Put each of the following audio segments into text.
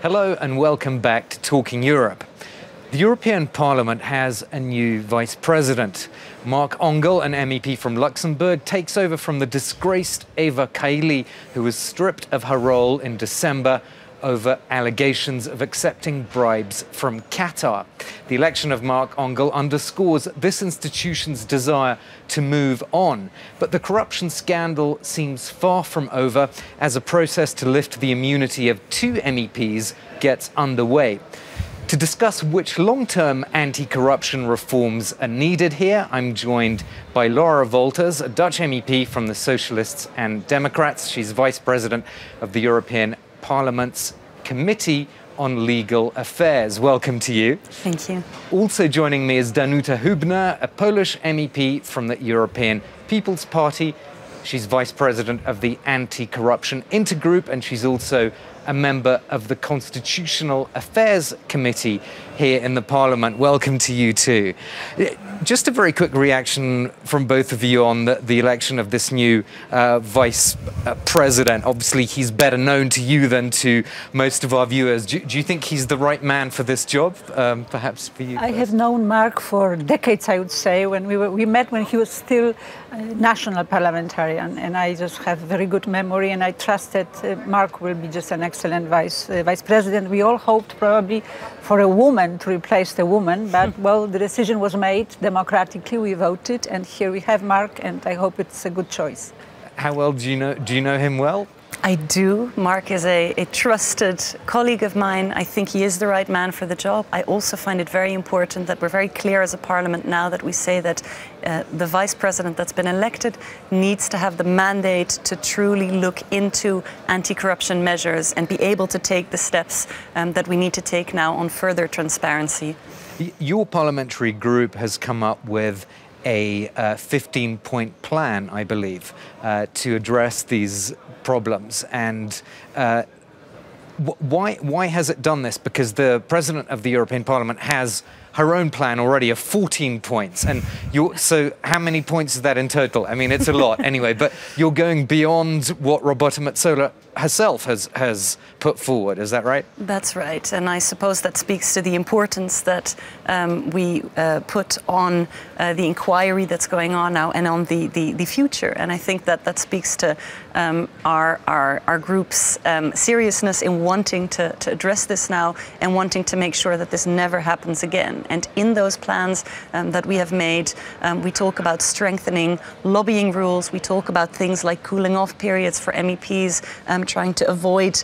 Hello and welcome back to Talking Europe. The European Parliament has a new Vice President. Marc Angel, an MEP from Luxembourg, takes over from the disgraced Eva Kaili, who was stripped of her role in December over allegations of accepting bribes from Qatar. The election of Marc Angel underscores this institution's desire to move on. But the corruption scandal seems far from over as a process to lift the immunity of two MEPs gets underway. To discuss which long-term anti-corruption reforms are needed here, I'm joined by Laura Wolters, a Dutch MEP from the Socialists and Democrats. She's Vice President of the European Parliament's Committee on Legal Affairs. Welcome to you. Thank you. Also joining me is Danuta Hübner, a Polish MEP from the European People's Party. She's Vice President of the Anti-Corruption Intergroup, and she's also a member of the Constitutional Affairs Committee here in the Parliament. Welcome to you too. Just a very quick reaction from both of you on the election of this new Vice President. Obviously, he's better known to you than to most of our viewers. Do you think he's the right man for this job? Perhaps for you? I have known Marc for decades, I would say. When we met when he was still a national parliamentarian, and I just have very good memory, and I trust that Marc will be just an excellent vice president. We all hoped probably for a woman to replace the woman, but well, the decision was made democratically. We voted, and here we have Marc, and I hope it's a good choice. How well do you know him well? I do. Marc is a trusted colleague of mine. I think he is the right man for the job. I also find it very important that we're very clear as a parliament now that we say that the vice president that's been elected needs to have the mandate to truly look into anti-corruption measures and be able to take the steps that we need to take now on further transparency. Your parliamentary group has come up with a 15-point plan, I believe, to address these problems. And why has it done this? Because the President of the European Parliament has her own plan already of 14 points. And so how many points is that in total? I mean, it's a lot anyway, but you're going beyond what Roberta Metsola herself has put forward, is that right? That's right, and I suppose that speaks to the importance that we put on the inquiry that's going on now and on the future. And I think that speaks to our group's seriousness in wanting to address this now and wanting to make sure that this never happens again. And in those plans that we have made, we talk about strengthening lobbying rules, we talk about things like cooling off periods for MEPs, trying to avoid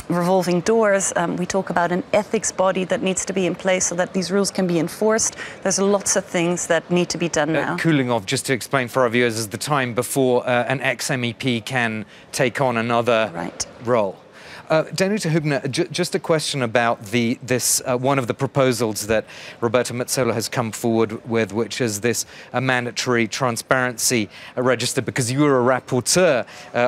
revolving doors. We talk about an ethics body that needs to be in place so that these rules can be enforced. There's lots of things that need to be done now. Cooling off, just to explain for our viewers, is the time before an ex-MEP can take on another role. Danuta Hübner, just a question about this one of the proposals that Roberta Metsola has come forward with, which is this mandatory transparency register, because you were a rapporteur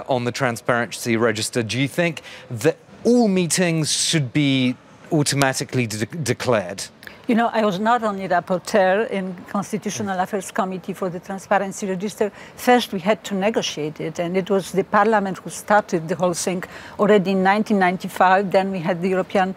on the transparency register. Do you think that all meetings should be automatically declared? You know, I was not only rapporteur in Constitutional Affairs Committee for the Transparency Register. First, we had to negotiate it, and it was the Parliament who started the whole thing already in 1995. Then we had the European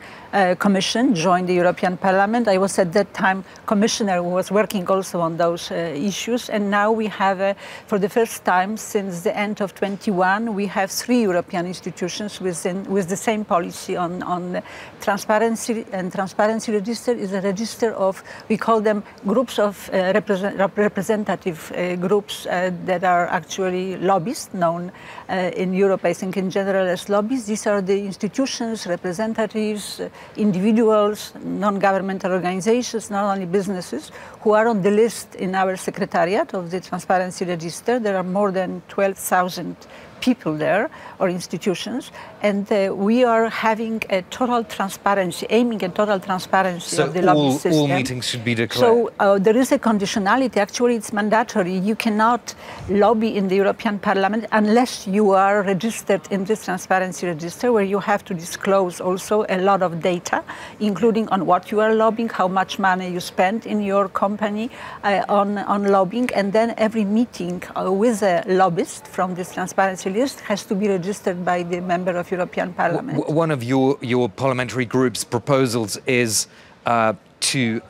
Commission join the European Parliament. I was at that time commissioner who was working also on those issues. And now we have, for the first time since the end of 21, we have 3 European institutions with the same policy on transparency. And transparency register is a register of, we call them groups of representative groups that are actually lobbyists, known in Europe, I think, in general as lobbyists. These are the institutions, representatives, individuals, non-governmental organizations, not only businesses, who are on the list in our secretariat of the Transparency Register. There are more than 12,000 people there, or institutions, and we are having a total transparency, aiming at total transparency of the lobby system. So all meetings should be declared? So there is a conditionality. Actually, it's mandatory. You cannot lobby in the European Parliament unless you are registered in this transparency register, where you have to disclose also a lot of data, including on what you are lobbying, how much money you spend in your company on lobbying, and then every meeting with a lobbyist from this transparency list has to be registered by the member of European Parliament. One of your parliamentary group's proposals is to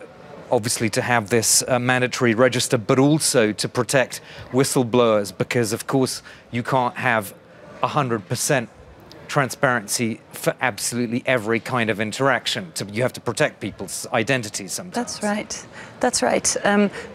obviously to have this mandatory register, but also to protect whistleblowers, because of course you can't have 100% transparency for absolutely every kind of interaction. You have to protect people's identities sometimes. That's right. That's right.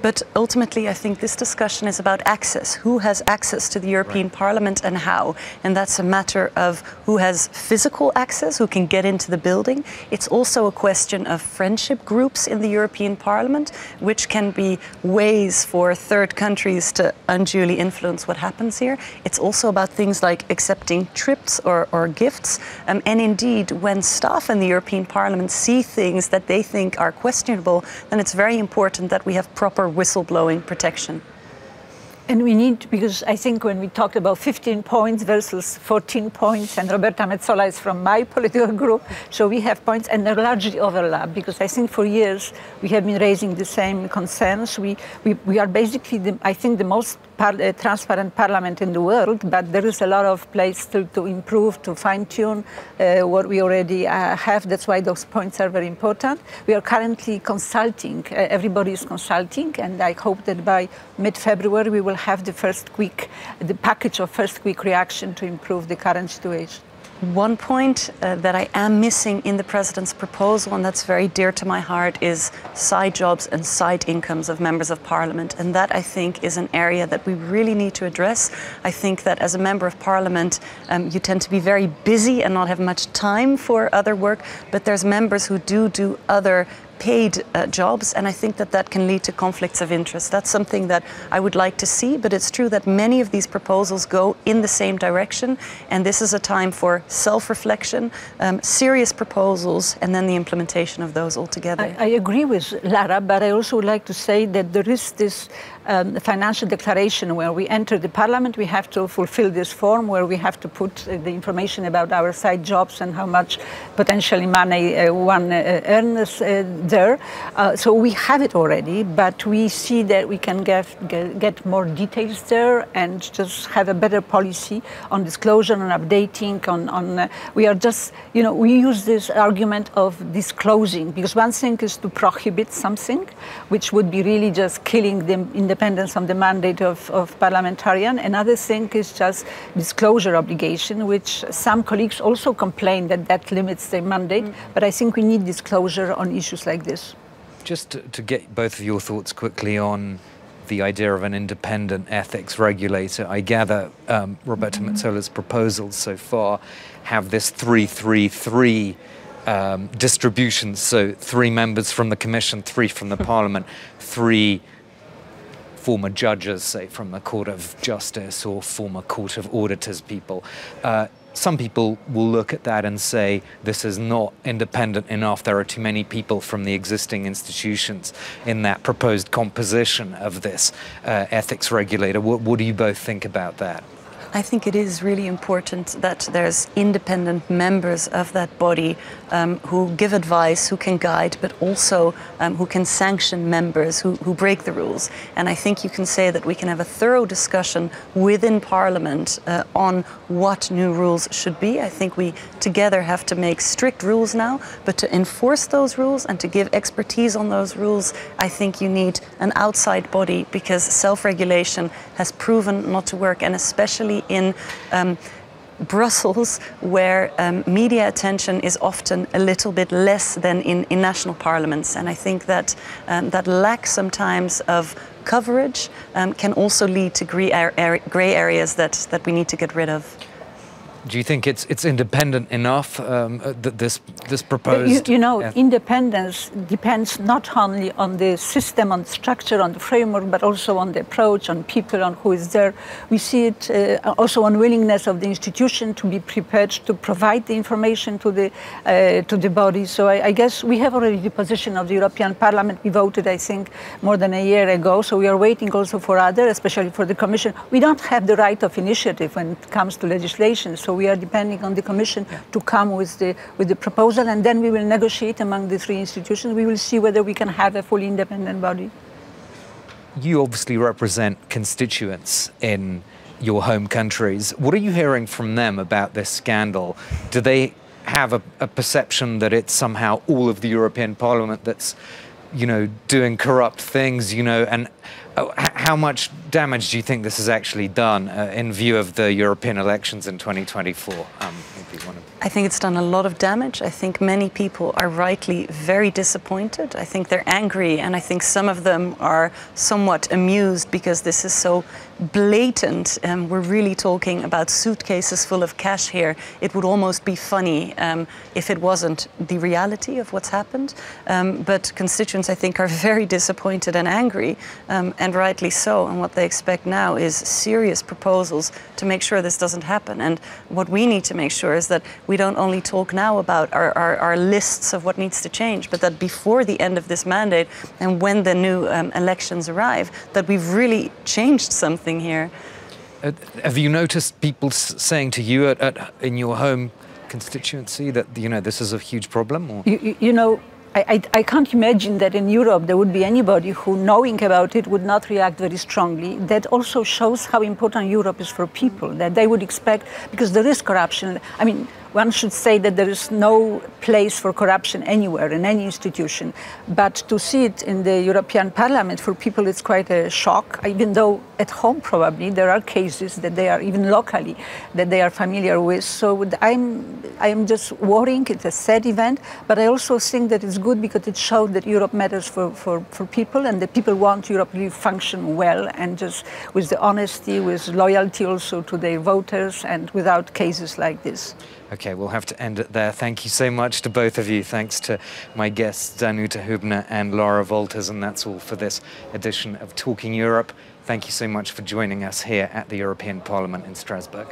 But ultimately, I think this discussion is about access. Who has access to the European Parliament and how? And that's a matter of who has physical access, who can get into the building. It's also a question of friendship groups in the European Parliament, which can be ways for third countries to unduly influence what happens here. It's also about things like accepting trips or gifts. And indeed, when staff in the European Parliament see things that they think are questionable, then it's very important that we have proper whistleblowing protection. And we need, because I think when we talked about 15 points versus 14 points, and Roberta Metsola is from my political group, so we have points and they largely overlap, because I think for years we have been raising the same concerns. We are basically, I think, the most transparent parliament in the world, but there is a lot of place still to improve, to fine-tune what we already have. That's why those points are very important. We are currently consulting, everybody is consulting, and I hope that by mid-February we will have the package of first quick reaction to improve the current situation. One point that I am missing in the President's proposal, and that's very dear to my heart, is side jobs and side incomes of members of Parliament. And that, I think, is an area that we really need to address. I think that as a member of Parliament, you tend to be very busy and not have much time for other work, but there's members who do other paid jobs, and I think that that can lead to conflicts of interest. That's something that I would like to see, but it's true that many of these proposals go in the same direction, and this is a time for self-reflection, serious proposals, and then the implementation of those altogether. I agree with Lara, but I also would like to say that there is this financial declaration where we enter the Parliament. We have to fulfill this form where we have to put the information about our side jobs and how much potentially money one earns there. So we have it already, but we see that we can get more details there and just have a better policy on disclosure and updating. We are just, we use this argument of disclosing, because one thing is to prohibit something, which would be really just killing the independence of the mandate of parliamentarian. Another thing is just disclosure obligation, which some colleagues also complain that limits their mandate. But I think we need disclosure on issues like this. Just to get both of your thoughts quickly on the idea of an independent ethics regulator, I gather Roberta Metzola's proposals so far have this 3-3-3 distribution, so 3 members from the Commission, 3 from the Parliament, 3 former judges, say from the Court of Justice or former Court of Auditors people. Some people will look at that and say this is not independent enough. There are too many people from the existing institutions in that proposed composition of this ethics regulator. What do you both think about that? I think it is really important that there's independent members of that body who give advice, who can guide, but also who can sanction members who break the rules. And I think you can say that we can have a thorough discussion within Parliament on what new rules should be. I think we together have to make strict rules now, but to enforce those rules and to give expertise on those rules, I think you need an outside body, because self-regulation has proven not to work, and especially in Brussels, where media attention is often a little bit less than in national parliaments. And I think that that lack sometimes of coverage can also lead to grey areas that we need to get rid of. Do you think it's independent enough, this proposed? Independence depends not only on the system, on the structure, on the framework, but also on the approach, on people, on who is there. We see it also on willingness of the institution to be prepared to provide the information to the body. So I guess we have already the position of the European Parliament. We voted, I think, more than a year ago. So we are waiting also for others, especially for the Commission. We don't have the right of initiative when it comes to legislation. So we are depending on the Commission to come with the proposal, and then we will negotiate among the 3 institutions. We will see whether we can have a fully independent body. You obviously represent constituents in your home countries. What are you hearing from them about this scandal? Do they have a perception that it's somehow all of the European Parliament that's, doing corrupt things, and how much damage do you think this has actually done in view of the European elections in 2024? I think it's done a lot of damage. I think many people are rightly very disappointed. I think they're angry, and I think some of them are somewhat amused because this is so blatant. We're really talking about suitcases full of cash here. It would almost be funny if it wasn't the reality of what's happened. But constituents, I think, are very disappointed and angry, and rightly so. And what they expect now is serious proposals to make sure this doesn't happen. And what we need to make sure is that we don't only talk now about our lists of what needs to change, but that before the end of this mandate and when the new elections arrive, that we've really changed something here. Have you noticed people saying to you in your home constituency that this is a huge problem? Or? I can't imagine that in Europe there would be anybody who, knowing about it, would not react very strongly. That also shows how important Europe is for people, that they would expect, because there is corruption. I mean, one should say that there is no place for corruption anywhere, in any institution. But to see it in the European Parliament, for people it's quite a shock, even though at home probably there are cases that they are, even locally, that they are familiar with. So I'm just worrying. It's a sad event, but I also think that it's good because it showed that Europe matters for people, and that people want Europe to function well, and just with the honesty, with loyalty also to their voters, and without cases like this. Okay, we'll have to end it there. Thank you so much to both of you. Thanks to my guests, Danuta Hübner and Laura Wolters. And that's all for this edition of Talking Europe. Thank you so much for joining us here at the European Parliament in Strasbourg.